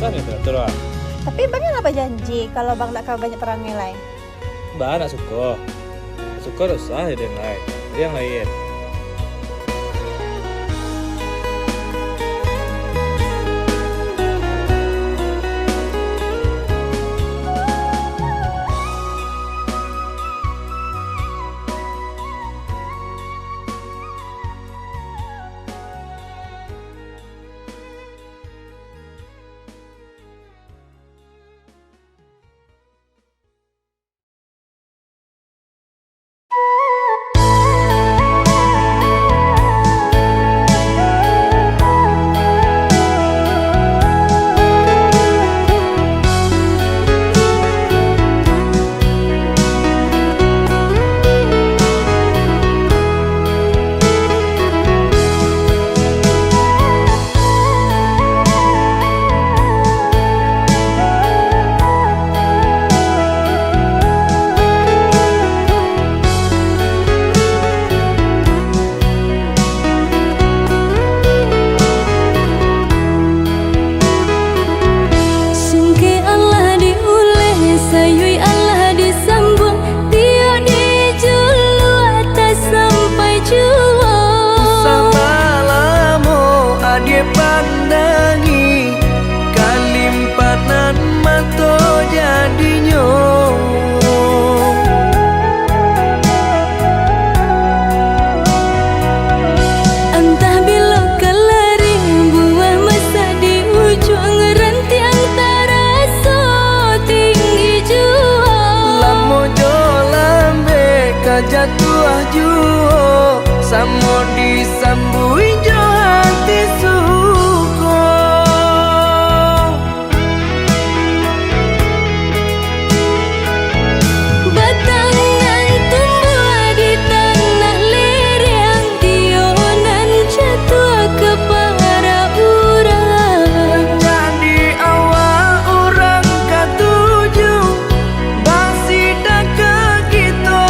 susah nih teratur ah. Tapi bang apa janji kalau bang nak banyak perang nilai? Mbak nak suka usah ada yang lain. Ada yang lain. Jatuh juo samo disambui jo hati suko. Batangan tumbuh di tanah lereng, tionan jatuh ke para urang. Jadi awal orang katuju basi dak kita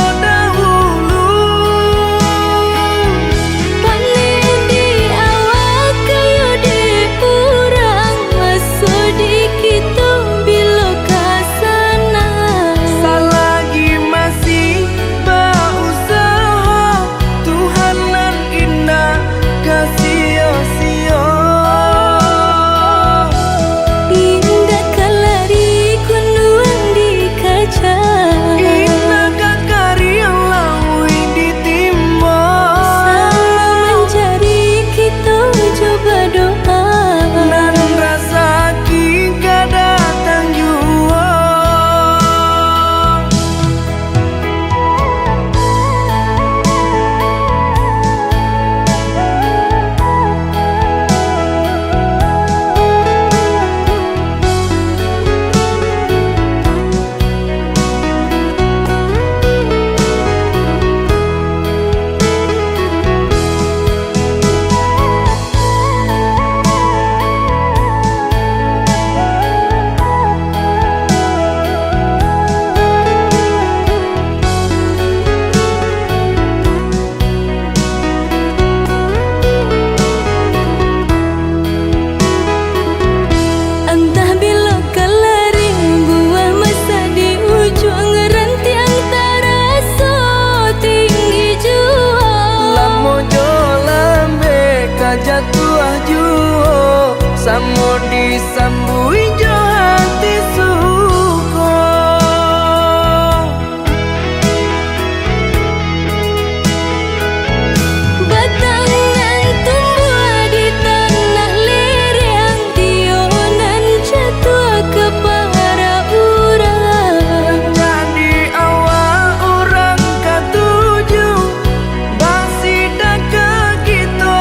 jatuh juo samo disambui jo hati suko. Batangan tumbuh di tanah lereng, tionan jatuh ke para urang. Jadi awal orang katuju basi dak kita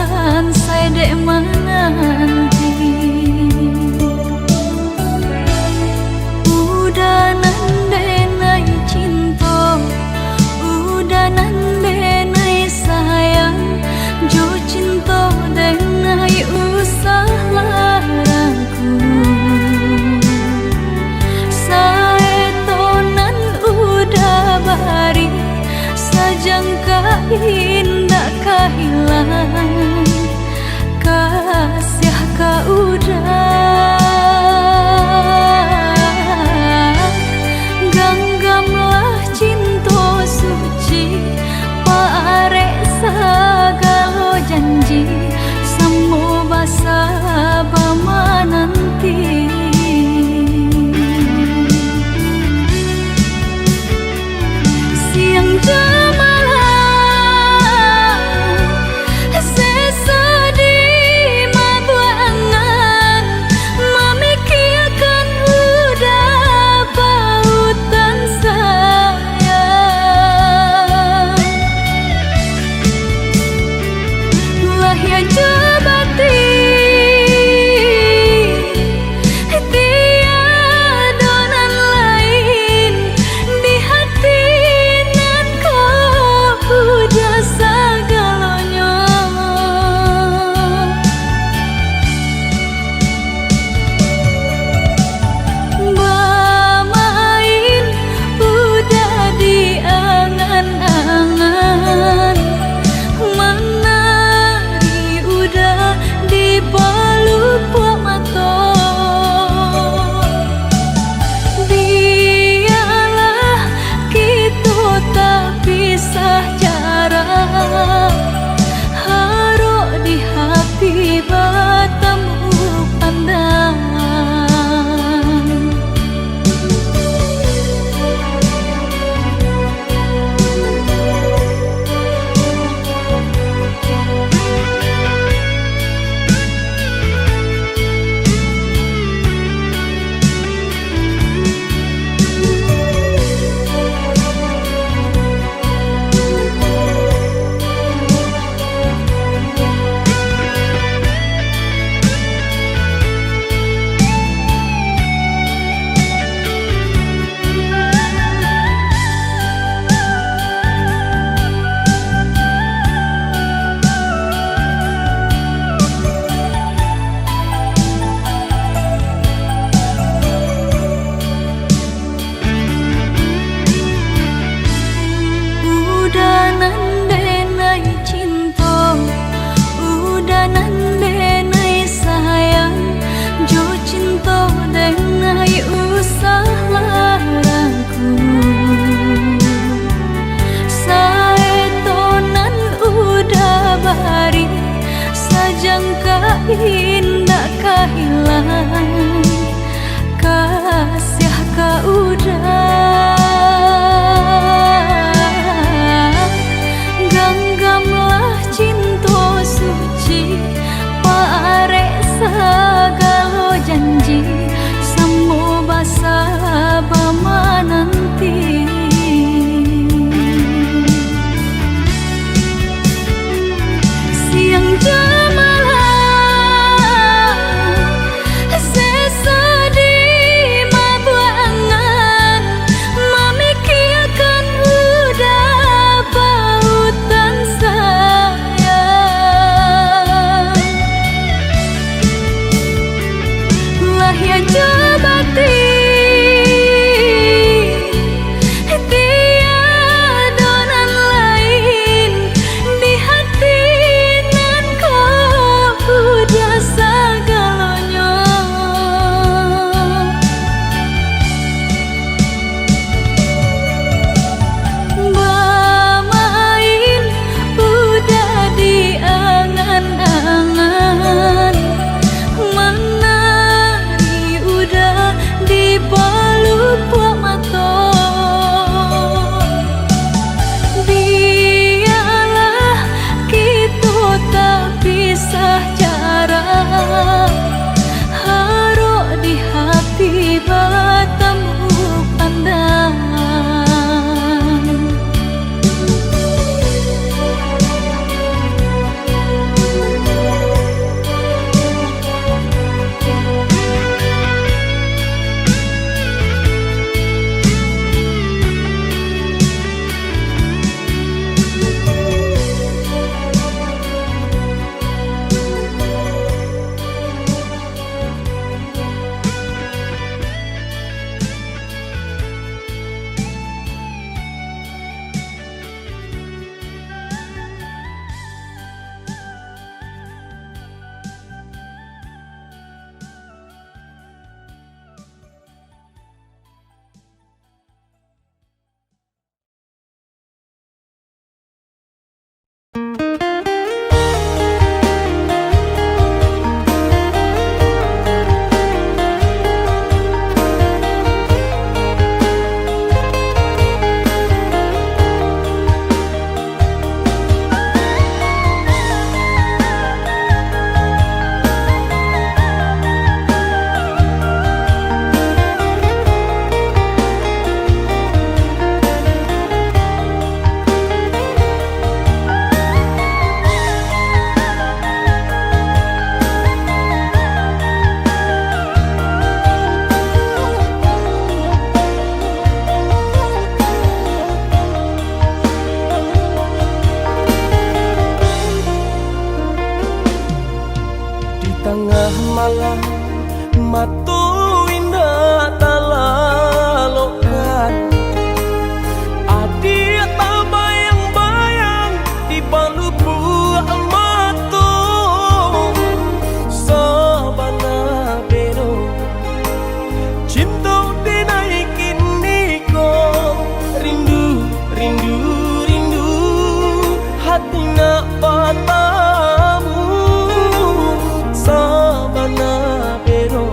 kan saya dek menanti. Udah nandenai cinta, udah nandenai sayang, jo cinta denai usah larangku. Saya tonan udah bari, sajangka indah kehilangan, kasih ka udah. Ganggamlah cinta suci, parek segala janji, semua basa bama nanti. Siang jemalah sesedih mabuangan, memikirkan udah pautan sayang. Lah ya jabati tiadonan lain di hati nan kau udah segalanya. Bermain udah di angan-angan, menari udah di pelupuk mata. Biarlah kita tak pisah jarak, haruk di hati bertemu pandangan. Udah nandenai cinta, udah nandenai sayang, jo cinta denai usah larangku. Saya tonan udah bari, sajangka indah kehilangan, kasih ka udah. Ganggamlah cinta suci, parek segala janji, semua basa bama nanti. Siang jemalah matu indah talalokan. Adik tak bayang-bayang di palu buah matu sabana bero cinta dinaikin niko rindu rindu rindu hati nak patamu sabana bero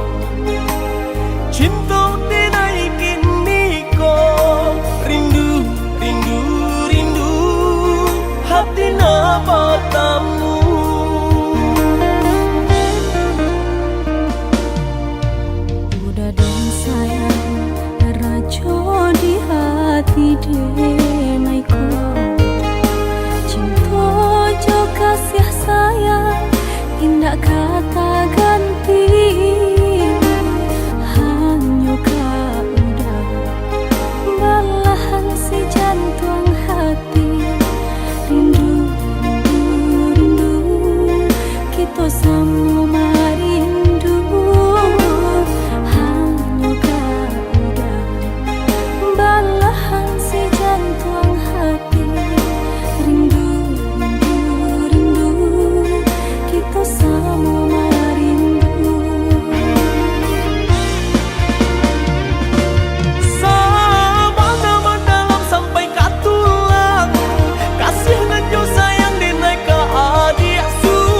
cinta dinaikin niko rindu rindu rindu hati nak patamu. Udah dong sayang, rajo di hati denaiku. Cinta jo kasih sayang, indah kata ganti. Hanya kau udah belahan si jantung hati. Rindu, rindu, rindu, kita sama rindu. Hanya kau udah belahan si jantung hati. Rindu, rindu, rindu, kita sama rindu. Sabana mendalam sampai katulang, kasih dan jo sayang dinaik ke adik surang.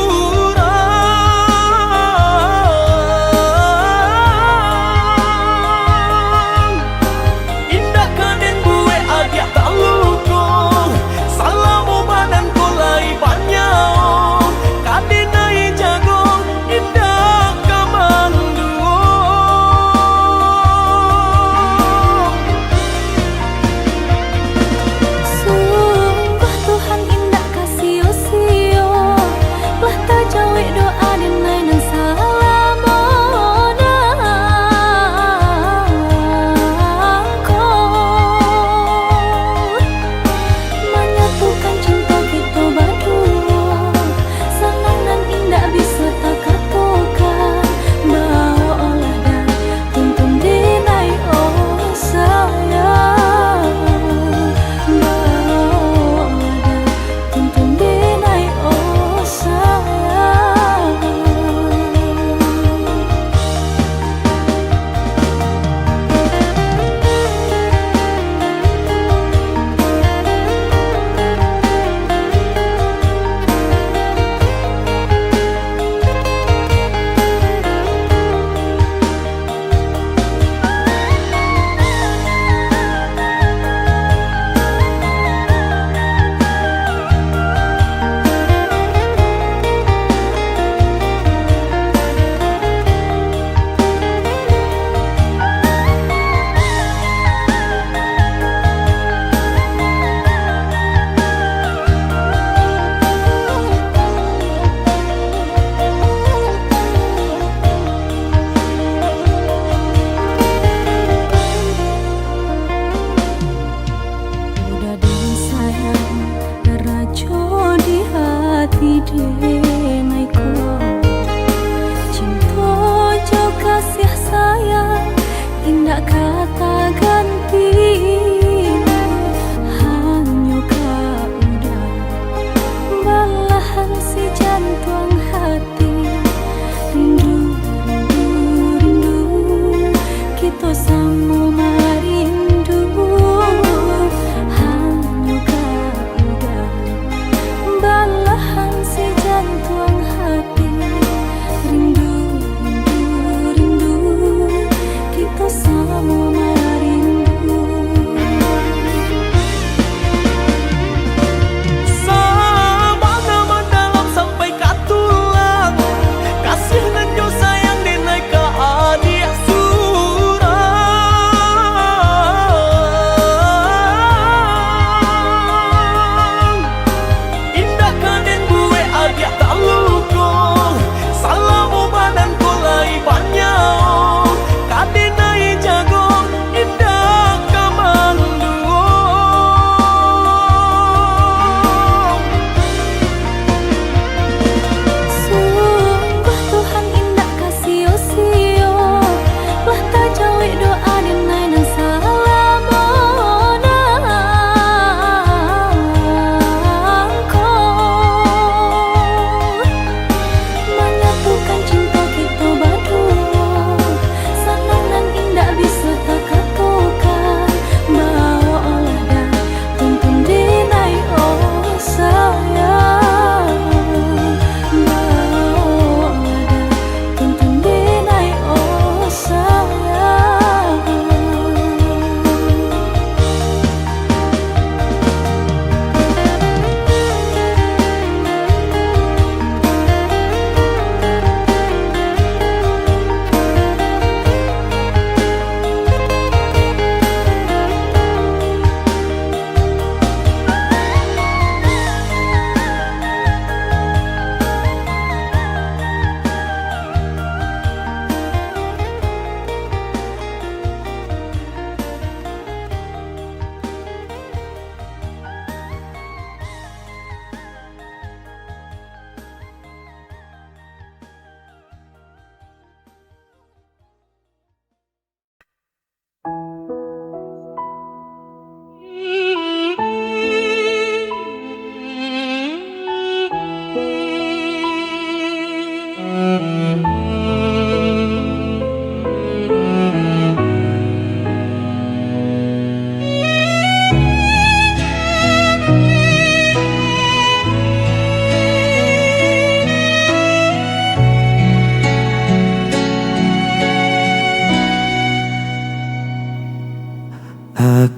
Indah kaden gue adik tak lukung, salamu badan ku lai banyak. Kadinai jago indah kamanduo. Sungguh Tuhan indah kasih usio, lah tak jauh doa dinai dan salamonangko. Menyatukan cinta kita berdua, senang dan indah bisa tak katakan. Bawa olah dah tuntun dinai oh sayang. Bawa olah dah tuntun dinai oh sayang. Udah dong sayang, rajo di hati denaiku. Cinta jo kasih sayang, indah kata ganti. Hanya kau udah belahan si jantung hati. Rindu, rindu, rindu, kita sama rindu. Hanya kau udah belahan si jantung hati. Rindu, rindu, rindu, kita sama rindu. Sabana mendalam sampai katulang.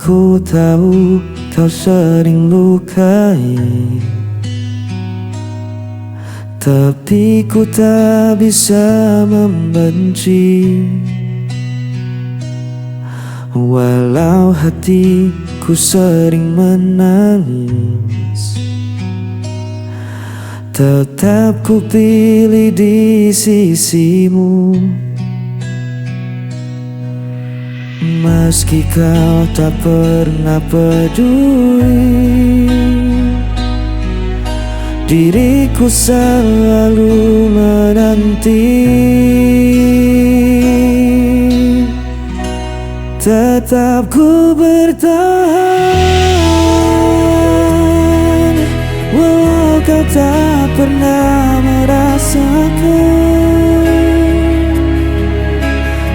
Aku tahu kau sering lukai, tapi ku tak bisa membenci. Walau hatiku sering menangis, tetap ku pilih di sisimu. Meski kau tak pernah peduli, diriku selalu menanti. Tetap ku bertahan, walau kau tak pernah merasakan.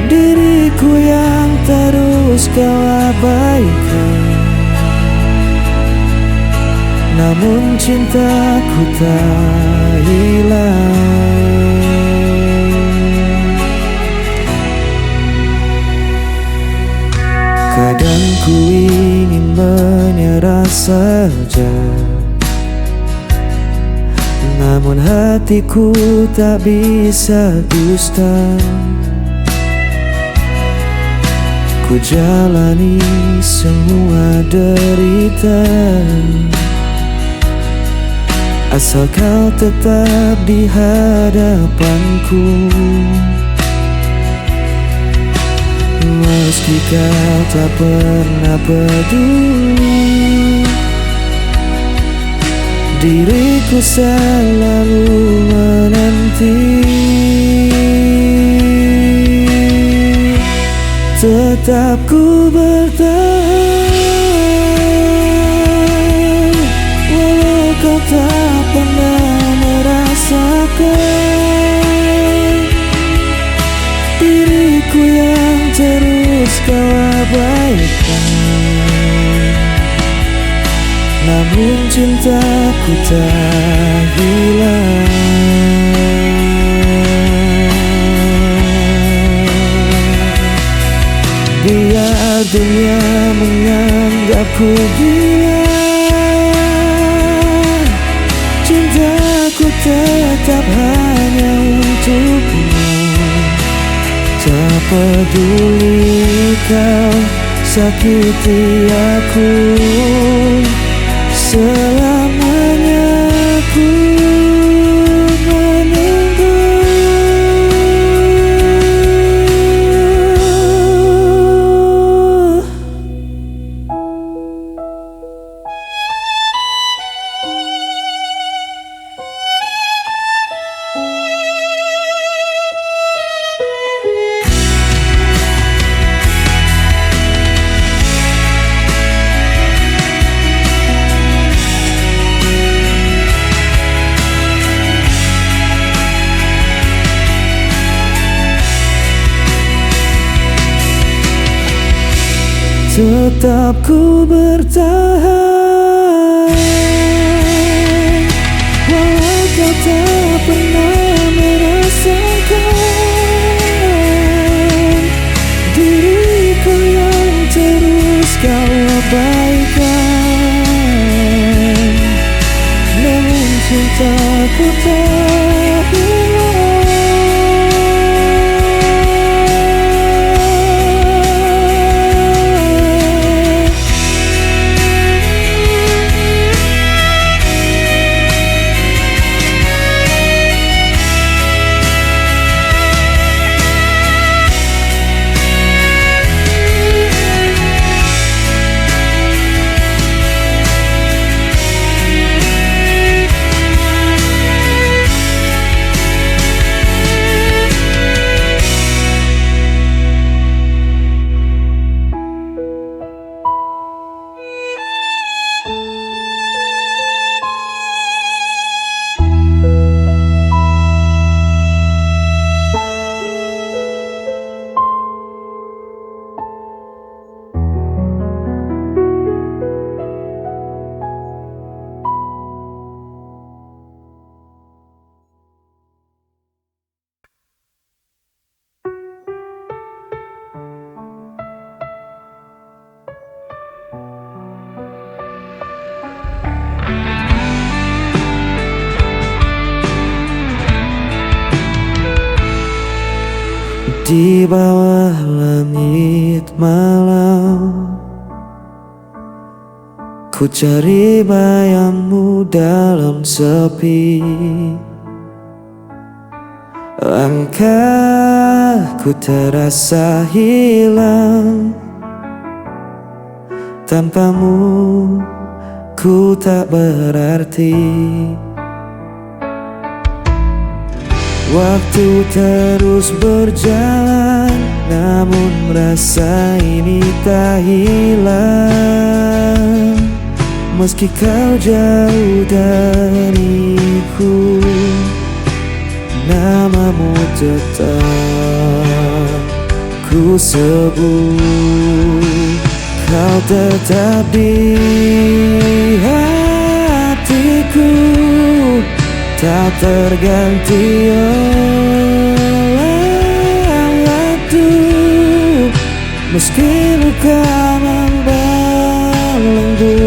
Diriku yang terus kau abaikan, namun cintaku tak hilang. Kadang ku ingin menyerah saja, namun hatiku tak bisa dusta. Ku jalani semua derita, asal kau tetap di hadapanku. Meski kau tak pernah peduli, diriku selalu menanti. Tetap ku bertahan, walau kau tak pernah merasakan. Diriku yang terus kau abaikan, namun cintaku tak hilang. Biar dunia menganggapku gila, cintaku tetap hanya untukmu. Tak peduli kau sakiti aku, selamanya aku menunggu. Tetap ku bertahan, walau kau tak pernah merasakan. Diriku yang terus kau abaikan, namun cintaku tak hilang. di bawah langit malam. Ku cari bayangmu dalam sepi. Langkahku terasa hilang. Tanpamu ku tak berarti. Waktu terus berjalan, namun rasa ini tak hilang. Meski kau jauh dariku, namamu tetap ku sebut. Kau tetap di hatiku, tak terganti oleh waktu. Meski luka membelenggu,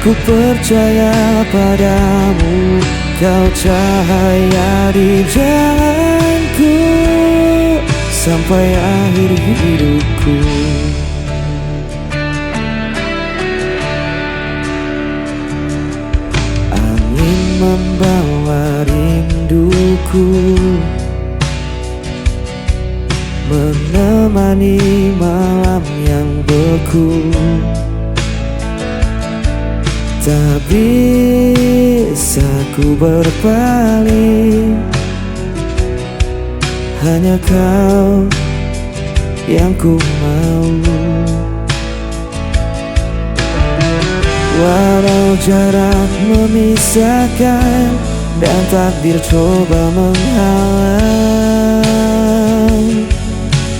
ku percaya padamu. Kau cahaya di jalanku sampai akhir hidupku. Membawa rinduku, menemani malam yang beku. Tak bisa ku berpaling, hanya kau yang ku mau. Walau jarak memisahkan dan takdir coba menghalang,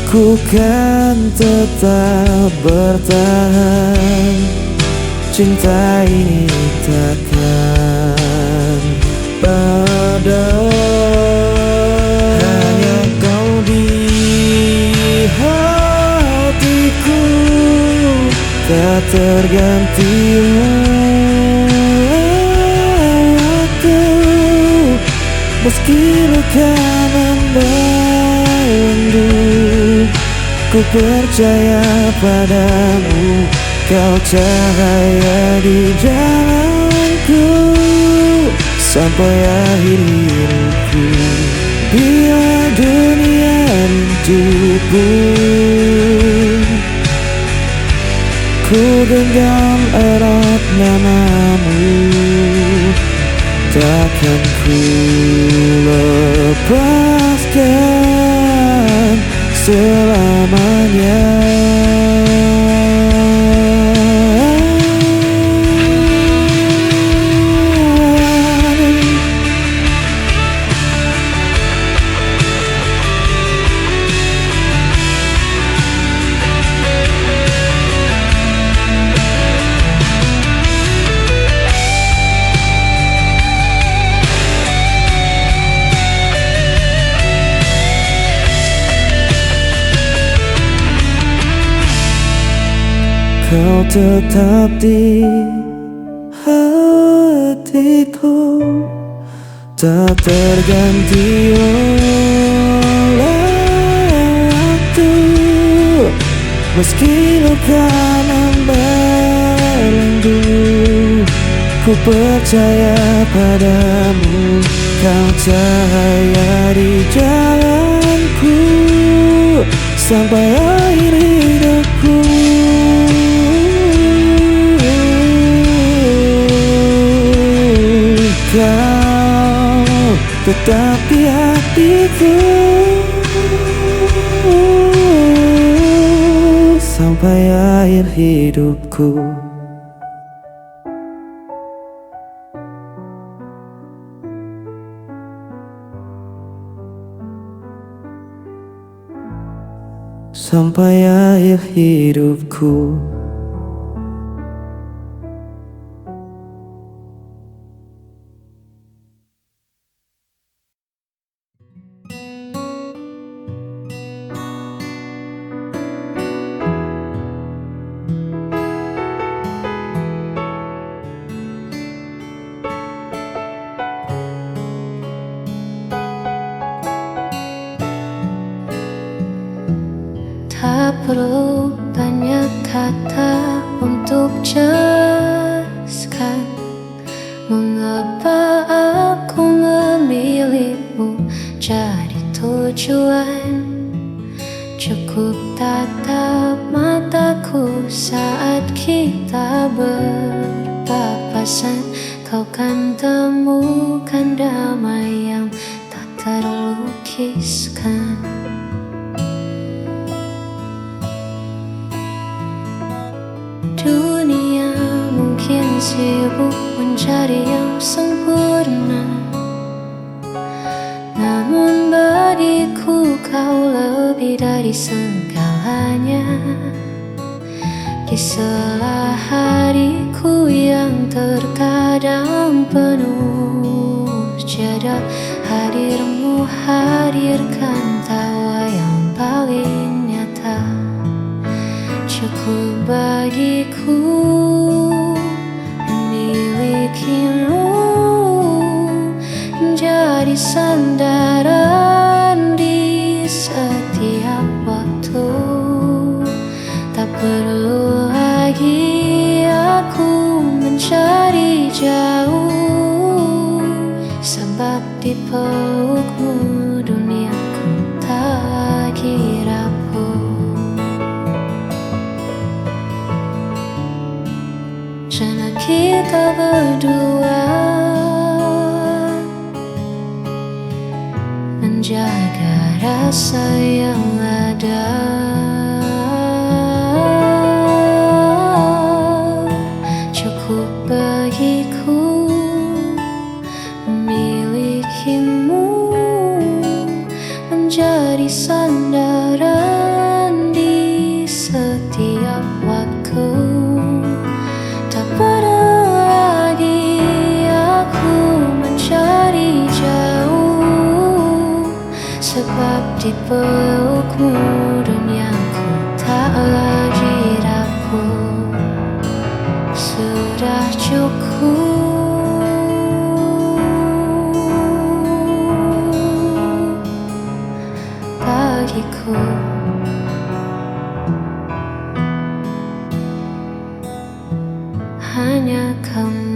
ku kan tetap bertahan. Cinta ini takkan padam. Hanya kau di hatiku, tak terganti waktu. Meski luka membelenggu, ku percaya padamu. Kau cahaya di jalanku sampai akhir hidupku. Bila dunia rinduku, ku genggam erat namamu. Takkan ku lepaskan selamanya. Kau tetap di hatiku, tak terganti oleh waktu. Meski luka membelenggu, ku percaya padamu. Kau cahaya di jalanku sampai akhir hidupku. Kau tetap di hatiku sampai akhir hidupku. Sampai akhir hidupku. Tak perlu banyak kata untuk jelaskan mengapa aku memilihmu jadi tujuan. Cukup tatap mataku saat kita berpapasan, kau kan temukan damai yang tak terlukiskan. Dunia mungkin sibuk mencari yang sempurna, namun bagiku kau lebih dari segalanya. Di sela hariku yang terkadang penuh jeda, hadirmu hadirkan tawa yang paling nyata. Cukup bagiku memilikimu menjadi sandaran di setiap waktu. Tak perlu lagi aku mencari jauh, sebab di pelukmu duniaku tak lagi rapuh. Karena kita berdua menjaga rasa yang ada. Cukup bagiku memilikimu menjadi sandaran di setiap waktu. Tak perlu lagi aku mencari jauh, sebab di pelukmu duniaku tak lagi rapuh. Sudah cukup bagiku. Hanya kamu